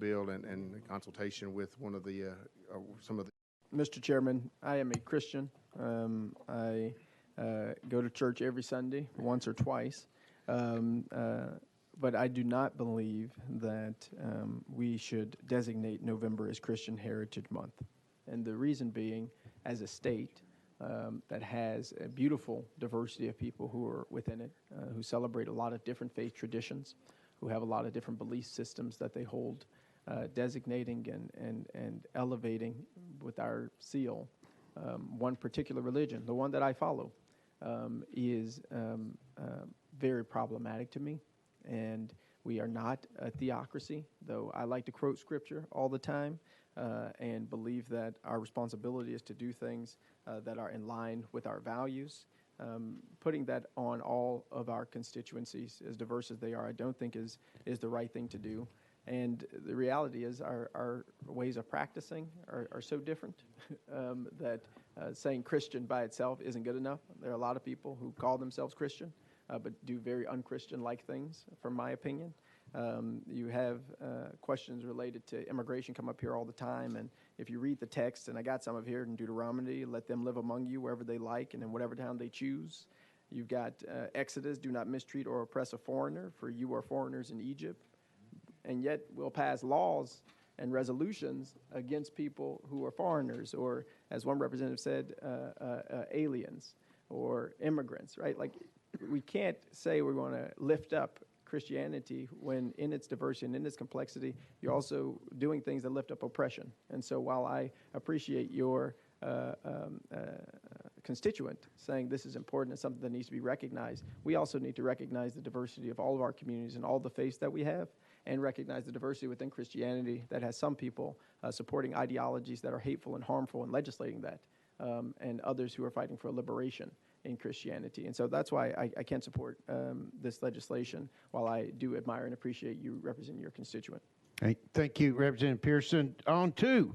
bill and consultation with one of the some of the. Mr. Chairman, I am a Christian. I go to church every Sunday, once or twice. But I do not believe that we should designate November as Christian Heritage Month. And the reason being, as a state that has a beautiful diversity of people who are within it, who celebrate a lot of different faith traditions, who have a lot of different belief systems that they hold, designating and elevating with our seal one particular religion, the one that I follow, is very problematic to me. And we are not a theocracy, though I like to quote scripture all the time and believe that our responsibility is to do things that are in line with our values. Putting that on all of our constituencies, as diverse as they are, I don't think is the right thing to do. And the reality is our ways of practicing are so different that saying Christian by itself isn't good enough. There are a lot of people who call themselves Christian, but do very un-Christian-like things, from my opinion. You have questions related to immigration come up here all the time, and if you read the text, and I got some of here in Deuteronomy, let them live among you wherever they like and in whatever town they choose. You've got Exodus, do not mistreat or oppress a foreigner, for you are foreigners in Egypt. And yet we'll pass laws and resolutions against people who are foreigners, or, as one representative said, aliens or immigrants, right? Like, we can't say we're going to lift up Christianity when in its diversity and in its complexity, you're also doing things that lift up oppression. And so while I appreciate your constituent saying this is important and something that needs to be recognized, we also need to recognize the diversity of all of our communities and all the faiths that we have, and recognize the diversity within Christianity that has some people supporting ideologies that are hateful and harmful and legislating that, and others who are fighting for liberation in Christianity. And so that's why I can't support this legislation, while I do admire and appreciate you representing your constituent. Thank you, Representative Pearson. On to